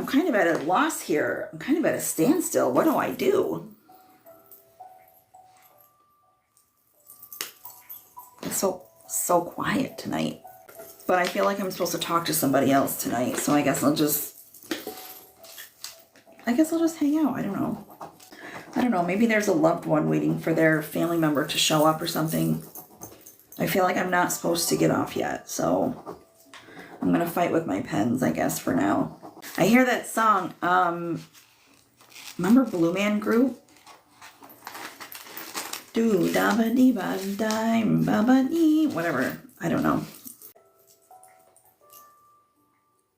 I'm kind of at a loss here. I'm kind of at a standstill. What do I do? It's so quiet tonight. But I feel like I'm supposed to talk to somebody else tonight, so I guess I'll just hang out. I don't know. I don't know. Maybe there's a loved one waiting for their family member to show up or something. I feel like I'm not supposed to get off yet, so I'm gonna fight with my pens, I guess, for now. I hear that song. Remember Blue Man Group? Do da ba dee ba dime ba ba dee, whatever. I don't know.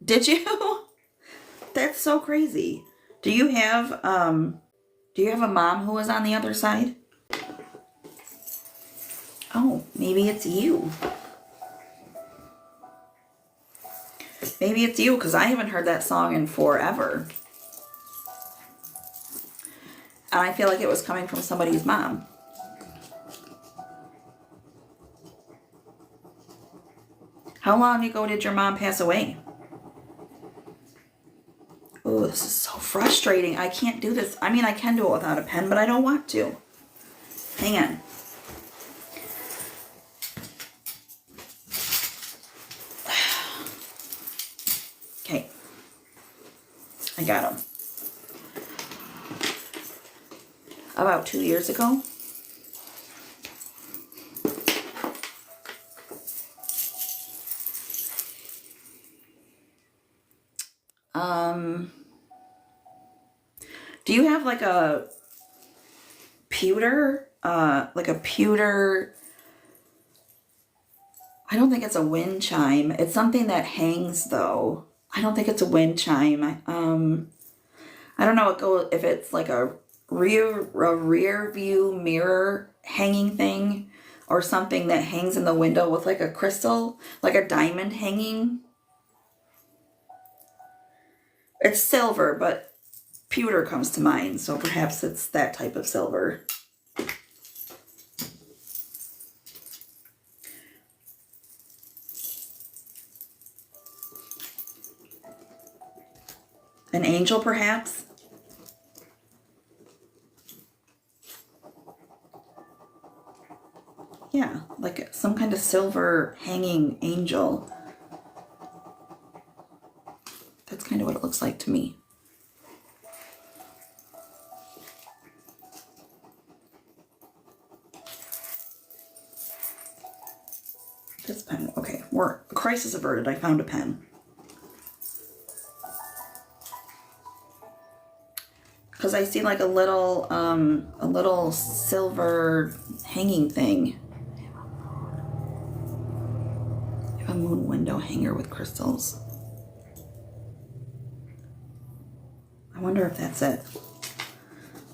Did you? That's so crazy. Do you have a mom who was on the other side? Oh, maybe it's you. Maybe it's you, because I haven't heard that song in forever. And I feel like it was coming from somebody's mom. How long ago did your mom pass away? Oh, this is so frustrating. I can't do this. I mean, I can do it without a pen, but I don't want to. Hang on. Okay. I got them. About 2 years ago. Do you have like a pewter? Like a pewter... I don't think it's a wind chime. It's something that hangs, though. I don't think it's a wind chime. I don't know if it's like a rear view mirror hanging thing, or something that hangs in the window with like a crystal, like a diamond hanging. It's silver, but pewter comes to mind, so perhaps it's that type of silver. An angel, perhaps? Yeah, like some kind of silver hanging angel. That's kind of what it looks like to me. This pen, okay, we're crisis averted. I found a pen. Because I see like a little silver hanging thing. A moon window hanger with crystals. I wonder if that's it.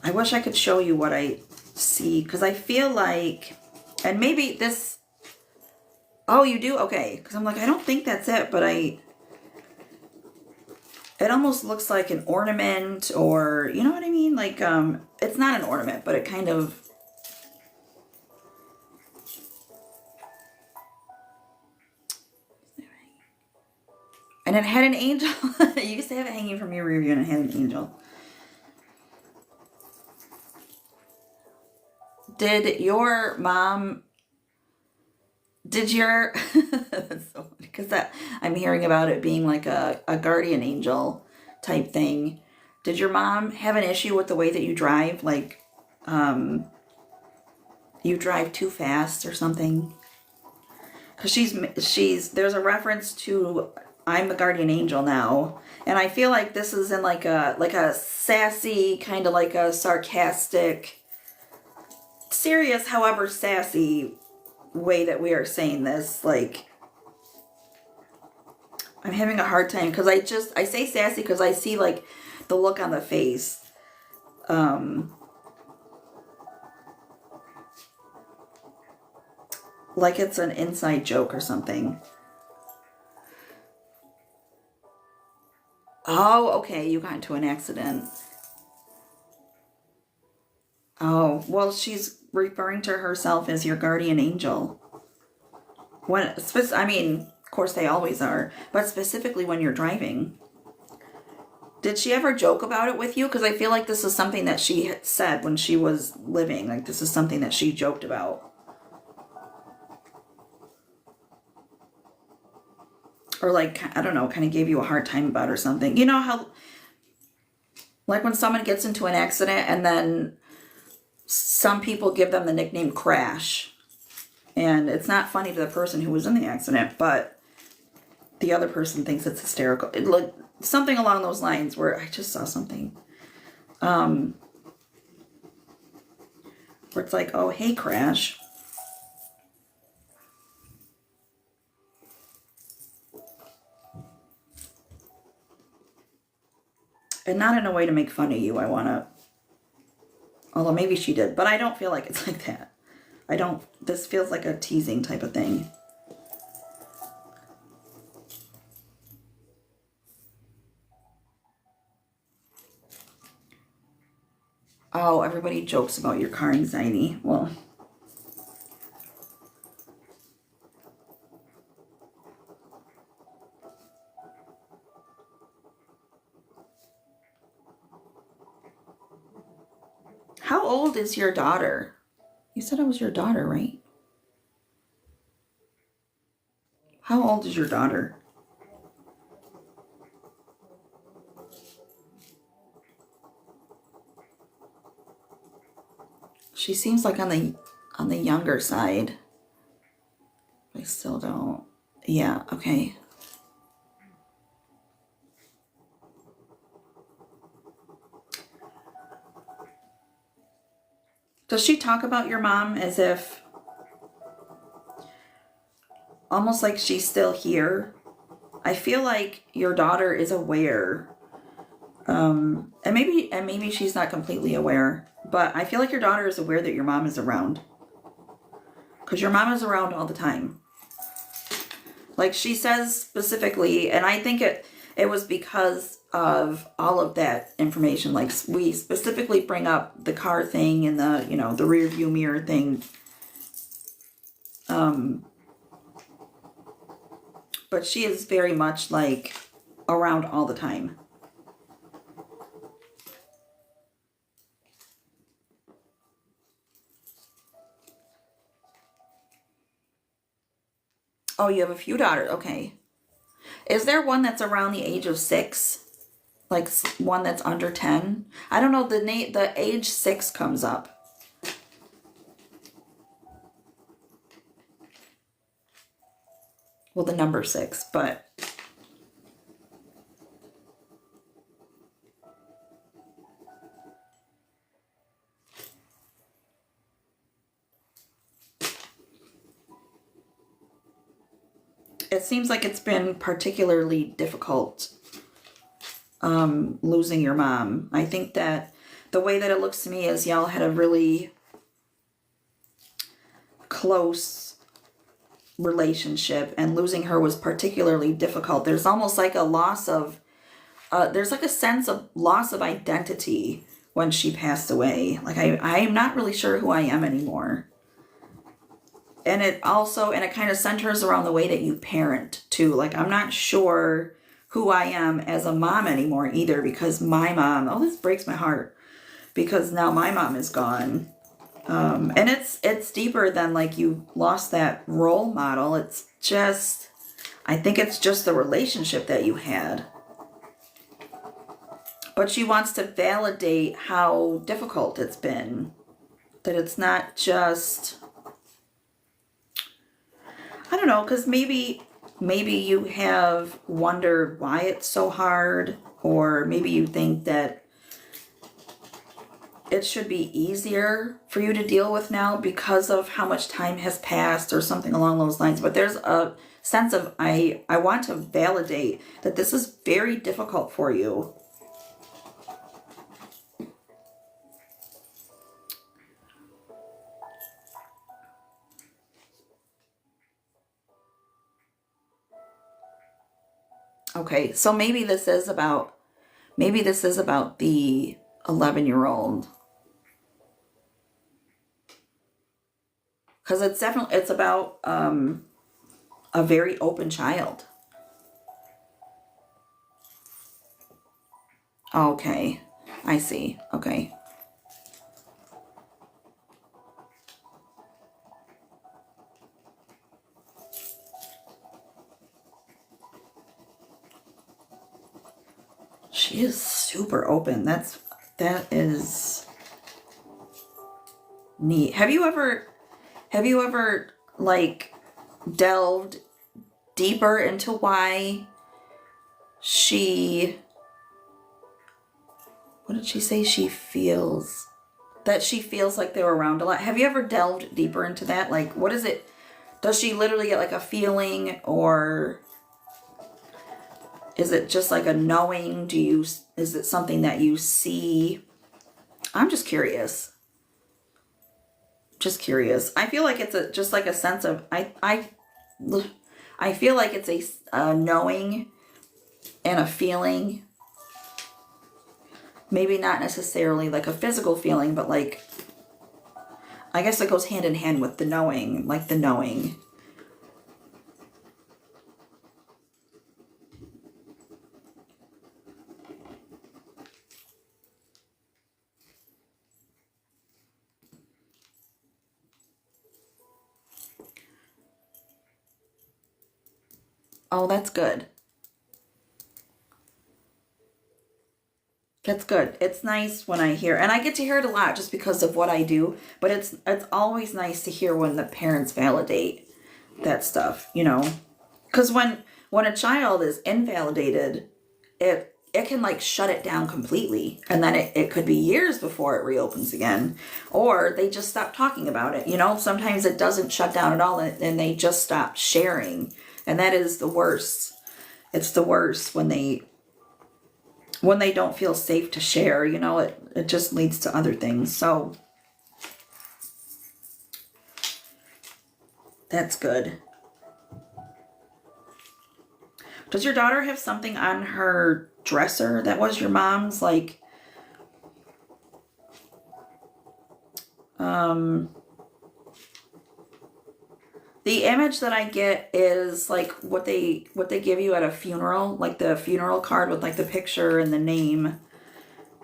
I wish I could show you what I see, because I feel like, and maybe this, oh, you do? Okay, because I'm like, I don't think that's it, but it almost looks like an ornament, or, you know what I mean? Like, it's not an ornament, but it kind of, and it had an angel. You used to have it hanging from your rear view, and it had an angel. Did your mom, that's so funny, because I'm hearing about it being like a guardian angel type thing. Did your mom have an issue with the way that you drive? Like, you drive too fast or something? Because there's a reference to I'm the guardian angel now, and I feel like this is in like a sassy, kind of like a sarcastic, serious, however sassy way that we are saying this. Like, I'm having a hard time, because I say sassy because I see like the look on the face. Like it's an inside joke or something. Oh, okay, you got into an accident. Oh, well, she's referring to herself as your guardian angel. I mean, of course they always are, but specifically when you're driving. Did she ever joke about it with you? Because I feel like this is something that she had said when she was living. Like, this is something that she joked about. Or like, I don't know, kind of gave you a hard time about or something. You know how, like when someone gets into an accident and then some people give them the nickname Crash. And it's not funny to the person who was in the accident, but the other person thinks it's hysterical. Like something along those lines where I just saw something. Where it's like, oh, hey, Crash. And not in a way to make fun of you. I want to, although maybe she did, but I don't feel like it's like that. I don't, this feels like a teasing type of thing. Oh, everybody jokes about your car anxiety. Well, how old is your daughter? You said it was your daughter, right? How old is your daughter? She seems like on the younger side. I still don't. Yeah, okay. Does she talk about your mom as if almost like she's still here? I feel like your daughter is aware. And maybe she's not completely aware, but I feel like your daughter is aware that your mom is around. Because your mom is around all the time. Like she says specifically, and I think it was because of all of that information. Like we specifically bring up the car thing and the, you know, the rear view mirror thing. But she is very much like around all the time. Oh, you have a few daughters. Okay. Is there one that's around the age of 6? Like one that's under 10? I don't know. The age 6 comes up. Well, the number 6, but it seems like it's been particularly difficult losing your mom. I think that the way that it looks to me is y'all had a really close relationship, and losing her was particularly difficult. There's almost like a loss of, there's like a sense of loss of identity when she passed away. Like I'm not really sure who I am anymore. And it kind of centers around the way that you parent too. Like I'm not sure who I am as a mom anymore either, because my mom, oh, this breaks my heart, because now my mom is gone. And it's deeper than like you lost that role model. It's just, I think it's just the relationship that you had. But she wants to validate how difficult it's been. That it's not just, I don't know, because maybe you have wondered why it's so hard, or maybe you think that it should be easier for you to deal with now because of how much time has passed or something along those lines. But there's a sense of, I want to validate that this is very difficult for you. Okay, so maybe this is about the 11-year-old. Because it's about a very open child. Okay. I see. Okay. She is super open. That is neat. Have you ever like delved deeper into why she, what did she say, she feels like they were around a lot? Have you ever delved deeper into that? Like, what is it? Does she literally get like a feeling, or is it just like a knowing? Is it something that you see? I'm just curious. Just curious. I feel like it's just like a sense of, I feel like it's a knowing and a feeling. Maybe not necessarily like a physical feeling, but like, I guess it goes hand in hand with the knowing, like the knowing. Oh, that's good. That's good. It's nice when I hear, and I get to hear it a lot just because of what I do, but it's always nice to hear when the parents validate that stuff, you know? Because when a child is invalidated, it can like shut it down completely, and then it could be years before it reopens again, or they just stop talking about it, you know? Sometimes it doesn't shut down at all, and they just stop sharing, and that is the worst. It's the worst when they don't feel safe to share, you know, it just leads to other things. So that's good. Does your daughter have something on her dresser that was your mom's? Like, the image that I get is like what they give you at a funeral, like the funeral card with like the picture and the name.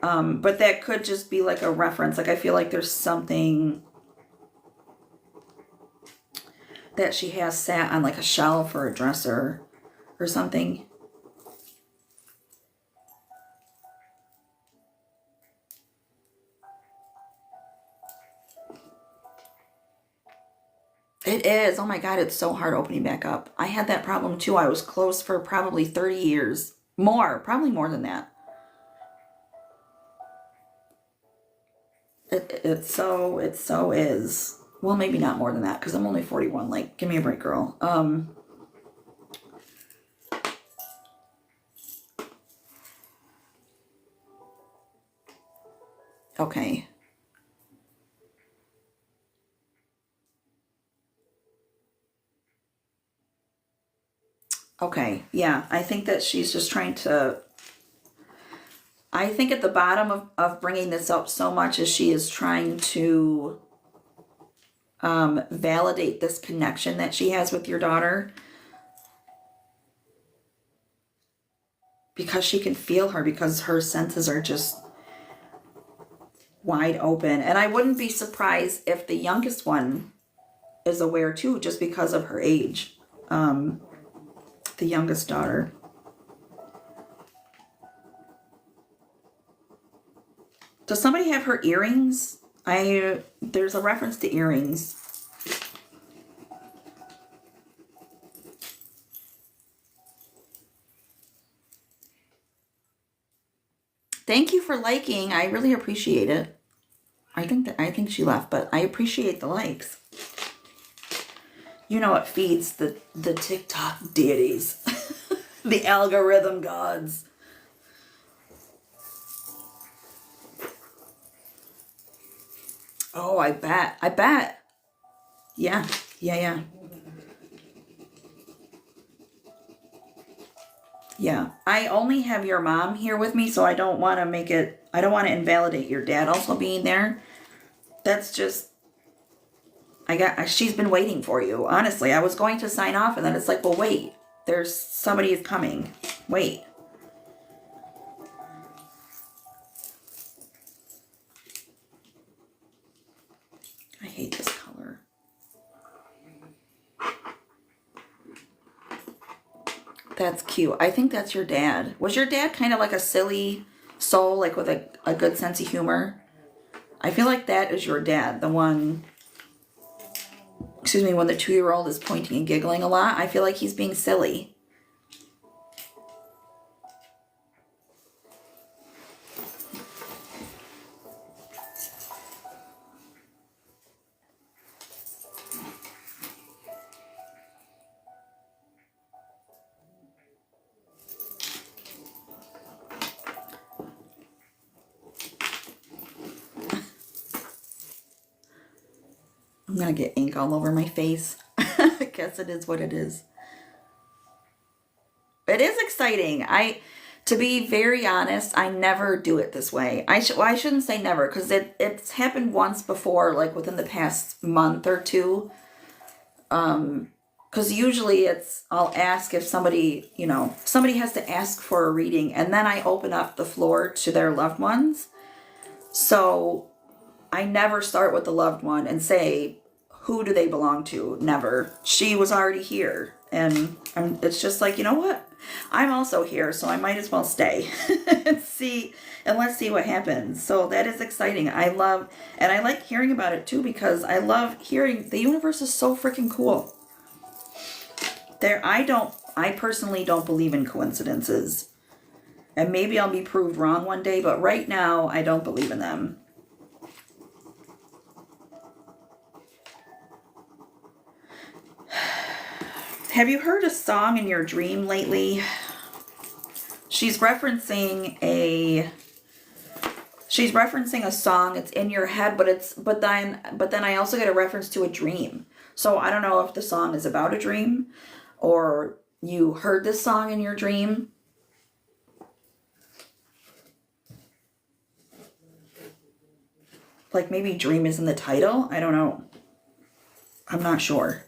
But that could just be like a reference. Like, I feel like there's something that she has sat on like a shelf or a dresser or something. It is. Oh my God, it's so hard opening back up. I had that problem too. I was closed for probably 30 years. More, probably more than that. It so is. Well, maybe not more than that because I'm only 41. Like, give me a break, girl. Okay. Okay. Yeah, I think that she's just trying to. I think at the bottom of bringing this up so much is she is trying to validate this connection that she has with your daughter, because she can feel her, because her senses are just wide open. And I wouldn't be surprised if the youngest one is aware too, just because of her age. The youngest daughter. Does somebody have her earrings? There's a reference to earrings. Thank you for liking. I really appreciate it. I think she left, but I appreciate the likes. You know, it feeds the TikTok deities. The algorithm gods. Oh, I bet. Yeah. Yeah. I only have your mom here with me, so I don't want to invalidate your dad also being there. That's just, she's been waiting for you. Honestly, I was going to sign off, and then it's like, well, wait, there's somebody is coming. Wait. hate this color. That's cute. I think that's your dad. Was your dad kind of like a silly soul, like with a good sense of humor? I feel like that is your dad. The one, excuse me, when the 2-year-old is pointing and giggling a lot, I feel like he's being silly. I'm gonna get ink all over my face. I guess it is what it is. It is exciting. To be very honest, I never do it this way. Well, I shouldn't say never, because it's happened once before, like within the past month or two. Because usually I'll ask if somebody, somebody has to ask for a reading, and then I open up the floor to their loved ones. So I never start with the loved one and say, who do they belong to? Never. She was already here. And it's just like, you know what? I'm also here, so I might as well stay and let's see what happens. So that is exciting. I like hearing about it too, because I love hearing the universe is so freaking cool. I personally don't believe in coincidences. And maybe I'll be proved wrong one day, but right now I don't believe in them. Have you heard a song in your dream lately? She's referencing a song. It's in your head, but then I also get a reference to a dream. So I don't know if the song is about a dream or you heard this song in your dream. Like maybe dream is in the title. I don't know. I'm not sure.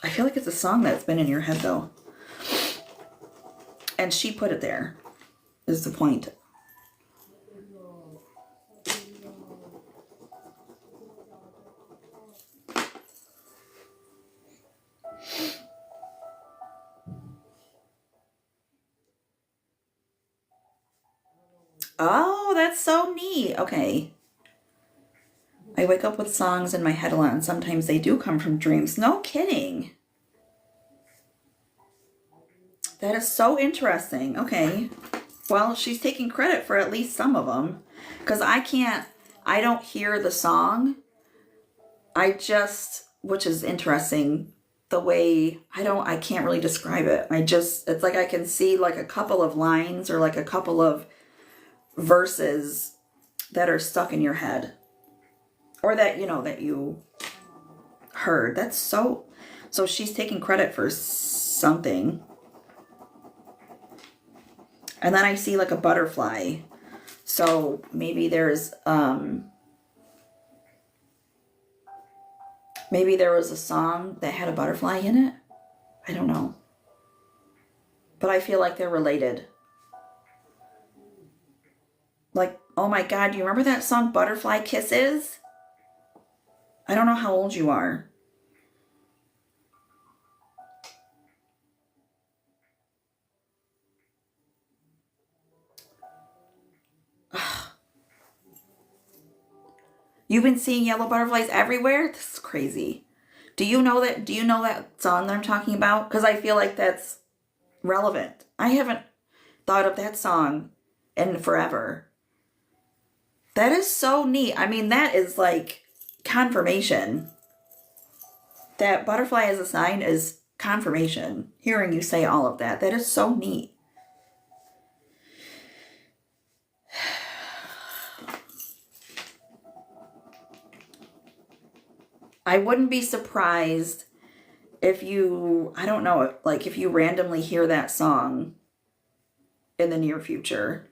I feel like it's a song that's been in your head though. And she put it there, is the point. Oh, that's so neat. Okay. I wake up with songs in my head a lot, and sometimes they do come from dreams. No kidding. That is so interesting. Okay. Well, she's taking credit for at least some of them. Because I don't hear the song. Which is interesting, the way, I can't really describe it. It's like I can see like a couple of lines or like a couple of verses that are stuck in your head. Or that you heard. That's so she's taking credit for something. And then I see like a butterfly. So maybe there's maybe there was a song that had a butterfly in it. I don't know. But I feel like they're related. Like, oh my God, do you remember that song Butterfly Kisses? I don't know how old you are. You've been seeing yellow butterflies everywhere? This is crazy. Do you know that song that I'm talking about? Because I feel like that's relevant. I haven't thought of that song in forever. That is so neat. I mean, that is like confirmation. That butterfly as a sign is confirmation. Hearing you say all of that. That is so neat. I wouldn't be surprised if you, I don't know, like if you randomly hear that song in the near future.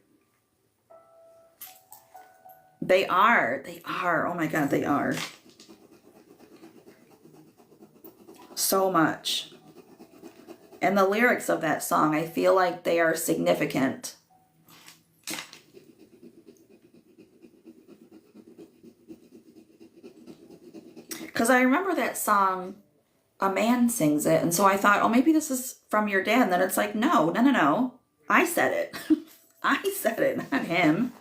They are. Oh my God, they are. So much. And the lyrics of that song, I feel like they are significant. Because I remember that song, a man sings it, and so I thought, oh, maybe this is from your dad. And then it's like, no. I said it. I said it, not him.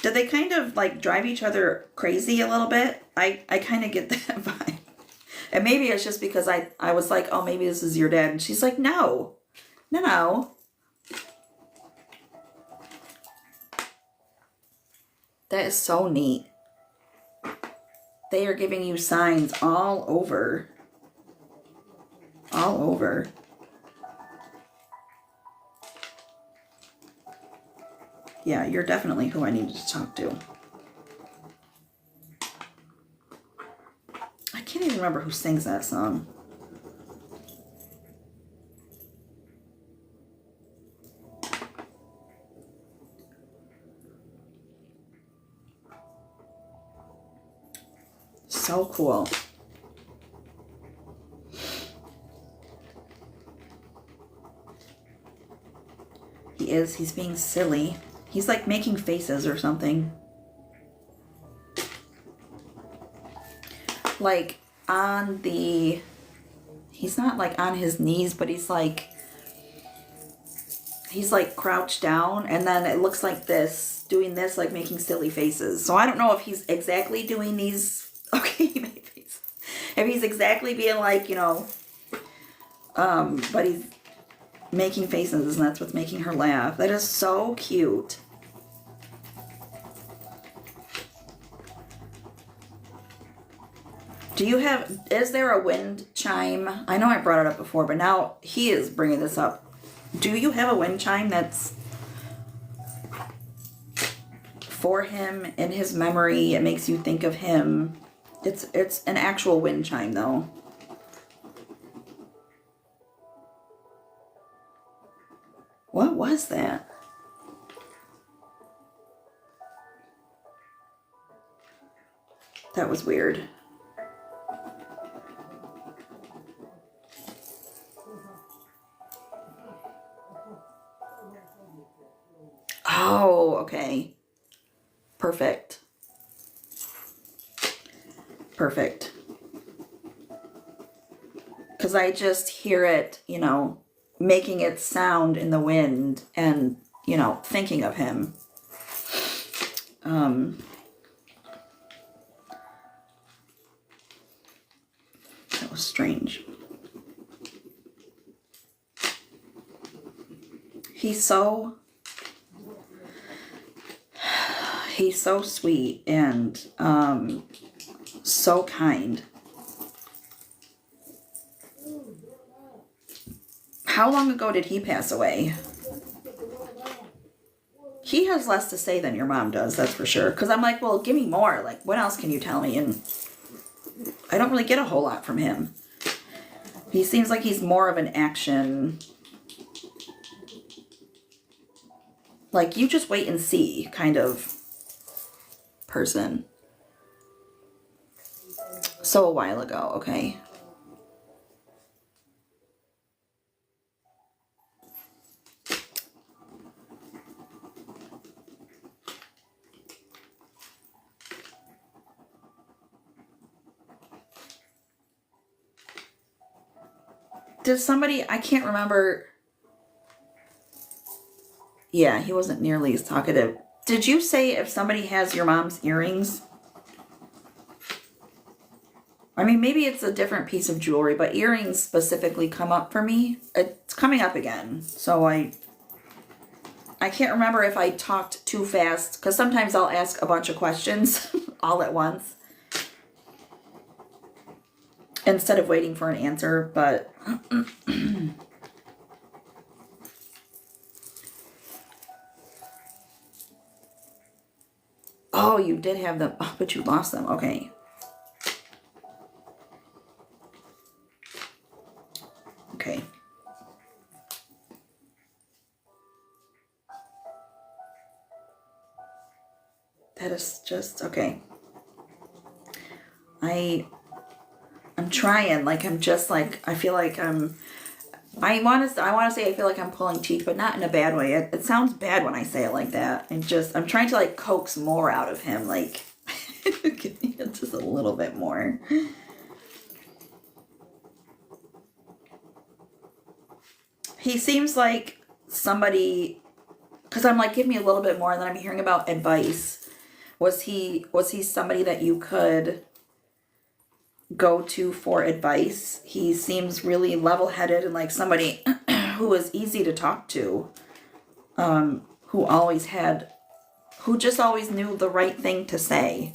Did they kind of like drive each other crazy a little bit? I kind of get that vibe. And maybe it's just because I was like, oh, maybe this is your dad. And she's like, no. That is so neat. They are giving you signs all over. All over. Yeah, you're definitely who I needed to talk to. I can't even remember who sings that song. So cool. He's being silly. He's like making faces or something. Like on the, he's not like on his knees, but he's like crouched down, and then it looks like this, doing this, like making silly faces. So I don't know if he's exactly doing these, okay, if he's exactly being like, but he's making faces, and that's what's making her laugh. That is so cute. Is there a wind chime? I know I brought it up before, but now he is bringing this up. Do you have a wind chime that's for him, in his memory? It makes you think of him. It's an actual wind chime though. What was that? That was weird. Oh, okay. Perfect. Because I just hear it, making its sound in the wind and, thinking of him. That was strange. He's so sweet and so kind. How long ago did he pass away? He has less to say than your mom does, that's for sure. Because I'm like, well, give me more. Like, what else can you tell me? And I don't really get a whole lot from him. He seems like he's more of an action, like, you just wait and see kind of person. So a while ago, okay. Did somebody, I can't remember. Yeah, he wasn't nearly as talkative. Did you say if somebody has your mom's earrings? I mean, maybe it's a different piece of jewelry, but earrings specifically come up for me. It's coming up again. So I can't remember if I talked too fast, because sometimes I'll ask a bunch of questions all at once instead of waiting for an answer, but oh, you did have them. Oh, but you lost them. Okay. Okay. That is just okay. I'm trying, like, I'm just like, I feel like I want to say I feel like I'm pulling teeth, but not in a bad way. It sounds bad when I say it like that. I'm trying to like coax more out of him, like give me just a little bit more. He seems like somebody, because I'm like, give me a little bit more, and then I'm hearing about advice. Was he somebody that you could go to for advice? He seems really level-headed and like somebody who was easy to talk to, who just always knew the right thing to say.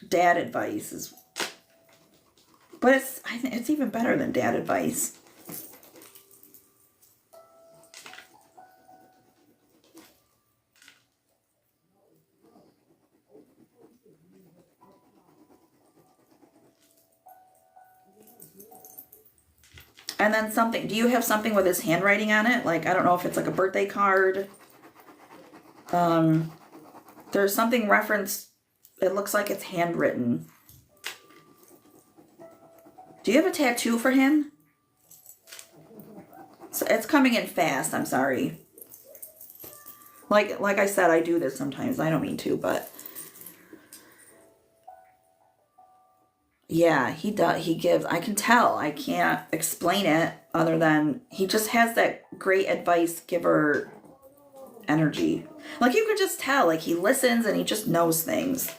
Dad advice is, but I think it's even better than dad advice. And then something, do you have something with his handwriting on it? Like, I don't know if it's like a birthday card. There's something referenced, it looks like it's handwritten. Do you have a tattoo for him? So it's coming in fast, I'm sorry. Like I said, I do this sometimes. I don't mean to, but yeah, he does. He gives, I can tell. I can't explain it other than he just has that great advice giver energy. Like you could just tell, like he listens and he just knows things.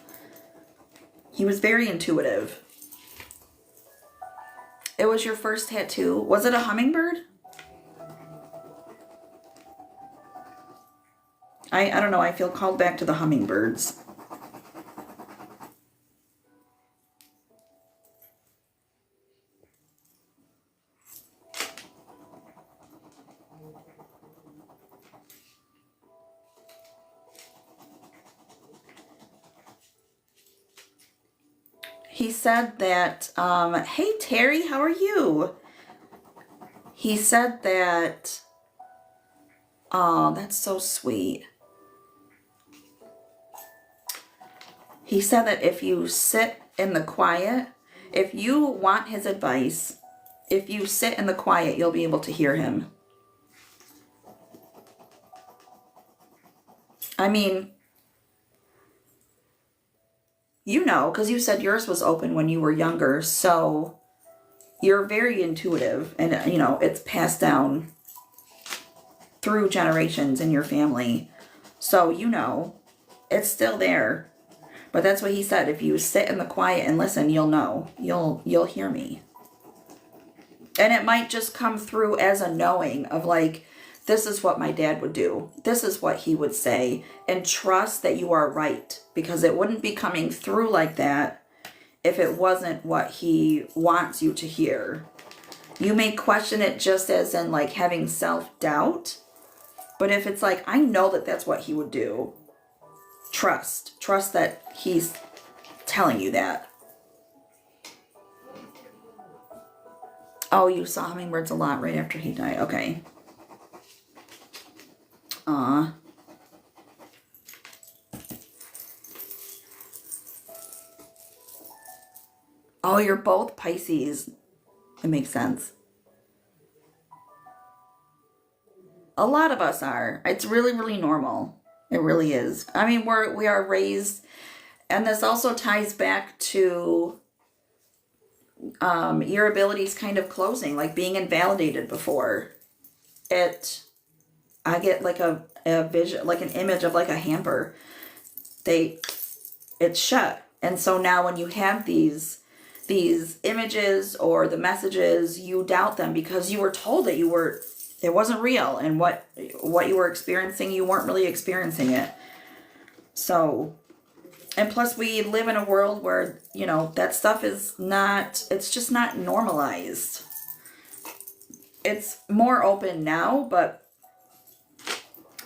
He was very intuitive. It was your first tattoo. Was it a hummingbird? I don't know. I feel called back to the hummingbirds. He said that, hey Terry, how are you? He said that, oh, that's so sweet. He said that if you sit in the quiet, if you want his advice, if you sit in the quiet, you'll be able to hear him. I mean, you know, because you said yours was open when you were younger, so you're very intuitive, and you know, it's passed down through generations in your family. So, you know, it's still there. But that's what he said. If you sit in the quiet and listen, you'll know. You'll hear me. And it might just come through as a knowing of like, this is what my dad would do. This is what he would say. And trust that you are right. Because it wouldn't be coming through like that if it wasn't what he wants you to hear. You may question it just as in like having self-doubt. But if it's like, I know that that's what he would do. Trust that he's telling you that. Oh, you saw hummingbirds a lot right after he died. Okay. Aw. Oh, you're both Pisces. It makes sense. A lot of us are. It's really, really normal. It really is. I mean, we are raised, and this also ties back to your abilities kind of closing, like being invalidated before. I get like a vision, like an image of like a hamper. It's shut. And so now when you have these images or the messages, you doubt them because you were told that it wasn't real, and what you were experiencing, you weren't really experiencing it. So, and plus we live in a world where, you know, that stuff it's just not normalized. It's more open now, but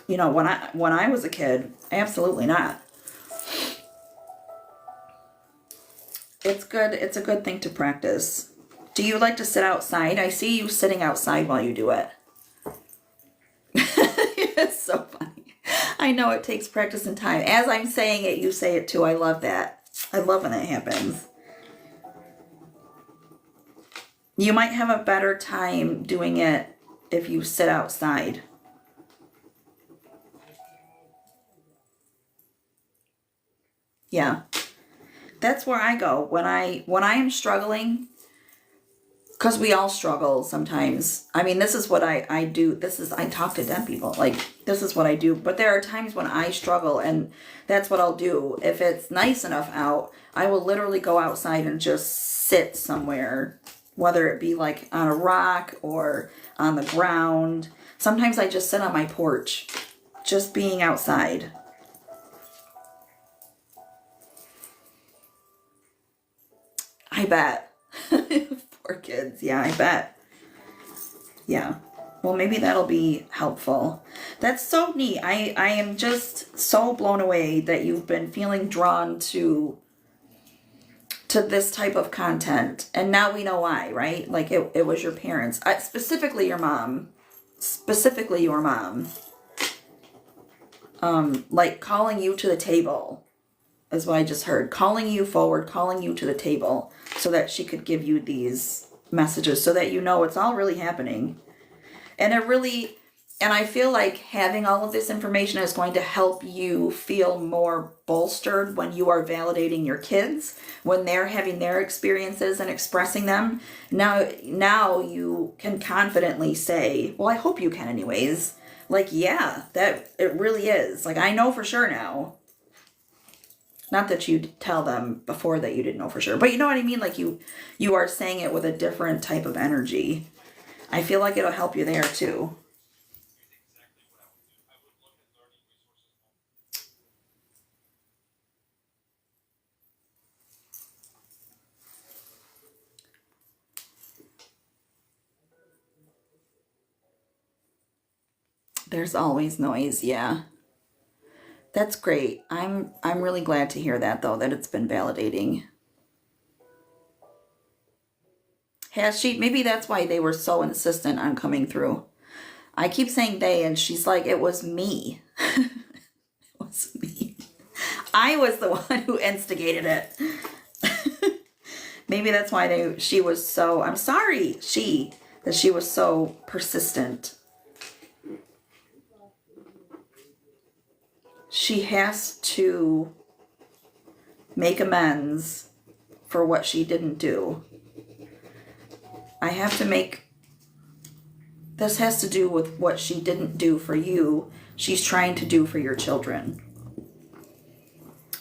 you know, when I was a kid, absolutely not. It's good. It's a good thing to practice. Do you like to sit outside? I see you sitting outside while you do it. It's so funny. I know it takes practice and time. As I'm saying it, you say it too. I love that. I love when that happens. You might have a better time doing it if you sit outside. Yeah. That's where I go when I am struggling, because we all struggle sometimes. I mean, this is what I do. I talk to dead people. Like, this is what I do. But there are times when I struggle, and that's what I'll do. If it's nice enough out, I will literally go outside and just sit somewhere, whether it be like on a rock or on the ground. Sometimes I just sit on my porch, just being outside. I bet. Poor kids. Yeah, I bet. Yeah. Well, maybe that'll be helpful. That's so neat. I am just so blown away that you've been feeling drawn to this type of content. And now we know why, right? Like it was your parents. Specifically your mom. Specifically your mom. Like calling you to the table is what I just heard. Calling you forward, calling you to the table so that she could give you these messages so that you know it's all really happening. And I feel like having all of this information is going to help you feel more bolstered when you are validating your kids, when they're having their experiences and expressing them. Now you can confidently say, well, I hope you can anyways. Like, yeah, that it really is. Like, I know for sure now. Not that you'd tell them before that you didn't know for sure, but you know what I mean? Like you are saying it with a different type of energy. I feel like it'll help you there too. There's always noise, yeah. That's great. I'm really glad to hear that though, that it's been validating. Has she? Maybe that's why they were so insistent on coming through. I keep saying they, and she's like, it was me. It was me. I was the one who instigated it. Maybe that's why she was so, I'm sorry, that she was so persistent. She has to make amends for what she didn't do. This has to do with what she didn't do for you. She's trying to do for your children.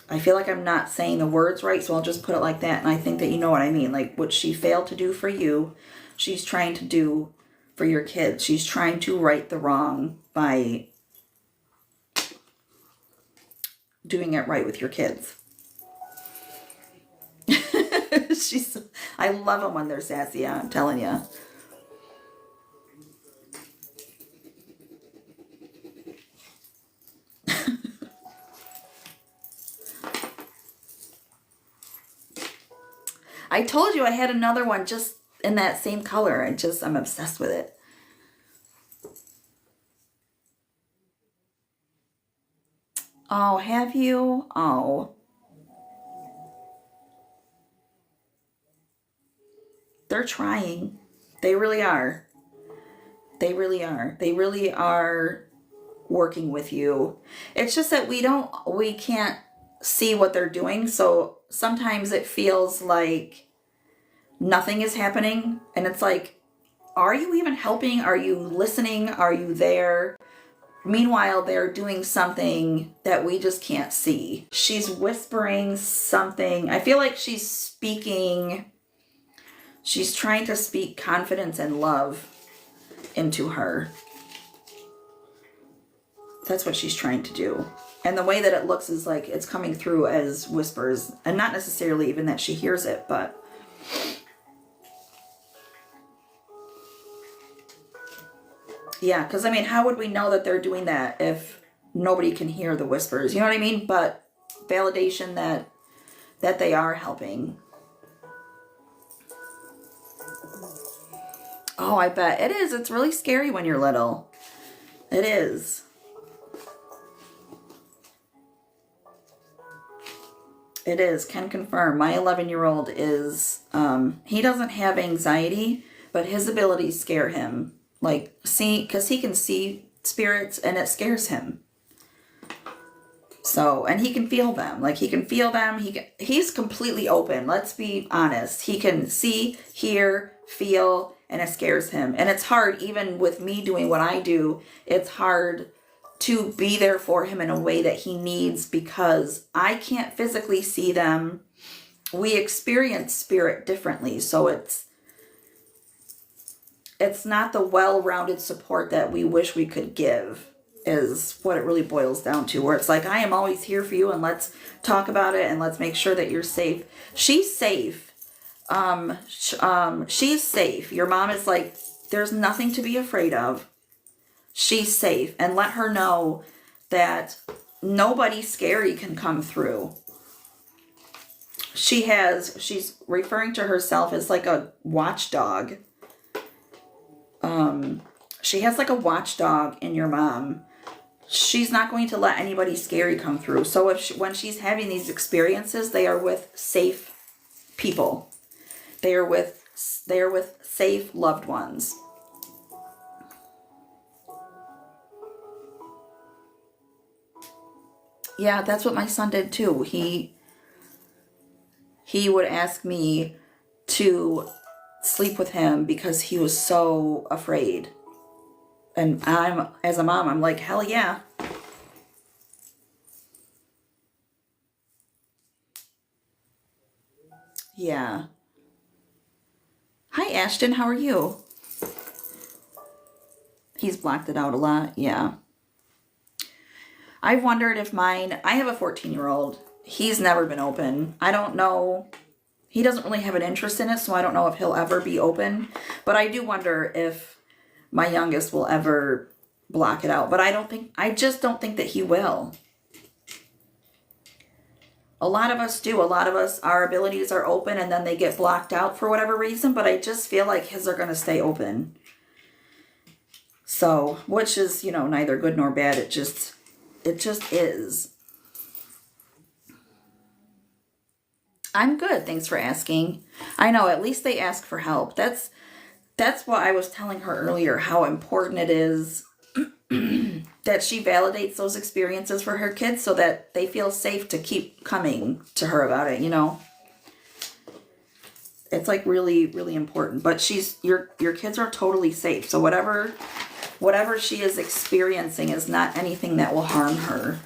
I feel like I'm not saying the words right, so I'll just put it like that. And I think that you know what I mean. Like what she failed to do for you, she's trying to do for your kids. She's trying to right the wrong by doing it right with your kids. I love them when they're sassy, I'm telling you. I told you I had another one just in that same color. I'm obsessed with it. Oh, have you? Oh. They're trying. They really are. They really are. They really are working with you. It's just that we can't see what they're doing. So sometimes it feels like nothing is happening. And it's like, are you even helping? Are you listening? Are you there? Meanwhile, they're doing something that we just can't see. She's whispering something. I feel like she's trying to speak confidence and love into her. That's what she's trying to do. And the way that it looks is like it's coming through as whispers. And not necessarily even that she hears it, but... yeah, because I mean, how would we know that they're doing that if nobody can hear the whispers? You know what I mean? But validation that they are helping. Oh, I bet. It is. It's really scary when you're little. It is. It is. Can confirm. My 11-year-old is, he doesn't have anxiety, but his abilities scare him. Like, see, because he can see spirits and it scares him. So, and he can feel them. Like, he can feel them. He's completely open. Let's be honest. He can see, hear, feel, and it scares him. And it's hard, even with me doing what I do, it's hard to be there for him in a way that he needs, because I can't physically see them. We experience spirit differently. So it's not the well-rounded support that we wish we could give, is what it really boils down to, where it's like, I am always here for you, and let's talk about it, and let's make sure that you're safe. She's safe. She's safe. Your mom is like, there's nothing to be afraid of. She's safe. And let her know that nobody scary can come through. She's referring to herself as like a watchdog. She has like a watchdog in your mom. She's not going to let anybody scary come through. So when she's having these experiences, they are with safe people. They are with safe loved ones. Yeah, that's what my son did too. He would ask me to sleep with him because he was so afraid. And as a mom, I'm like, hell yeah. Yeah. Hi, Ashton. How are you? He's blocked it out a lot. Yeah. I wondered if I have a 14-year-old. He's never been open. I don't know. He doesn't really have an interest in it, so I don't know if he'll ever be open. But I do wonder if my youngest will ever block it out. But I just don't think that he will. A lot of us do. A lot of us, our abilities are open and then they get blocked out for whatever reason. But I just feel like his are going to stay open. So, which is, neither good nor bad. It just is. I'm good. Thanks for asking. I know, at least they ask for help. That's what I was telling her earlier, how important it is that she validates those experiences for her kids so that they feel safe to keep coming to her about it, It's like really, really important. But your kids are totally safe. So whatever she is experiencing is not anything that will harm her.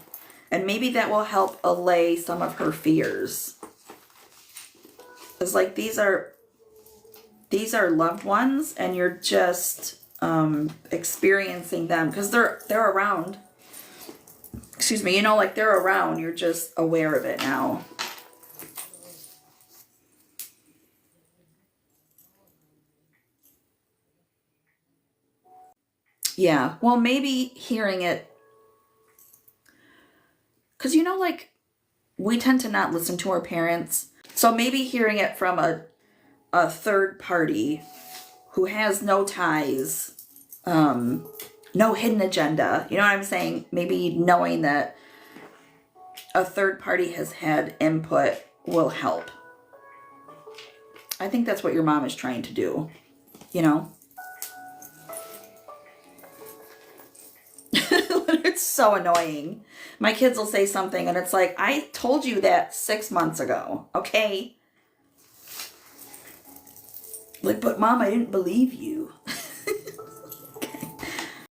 And maybe that will help allay some of her fears. It's like these are loved ones, and you're just experiencing them because they're around. Excuse me, like they're around. You're just aware of it now. Yeah, well, maybe hearing it, because like we tend to not listen to our parents. So maybe hearing it from a third party who has no ties, no hidden agenda. You know what I'm saying? Maybe knowing that a third party has had input will help. I think that's what your mom is trying to do, It's so annoying. My kids will say something and it's like, I told you that 6 months ago, okay? Like, but Mom, I didn't believe you.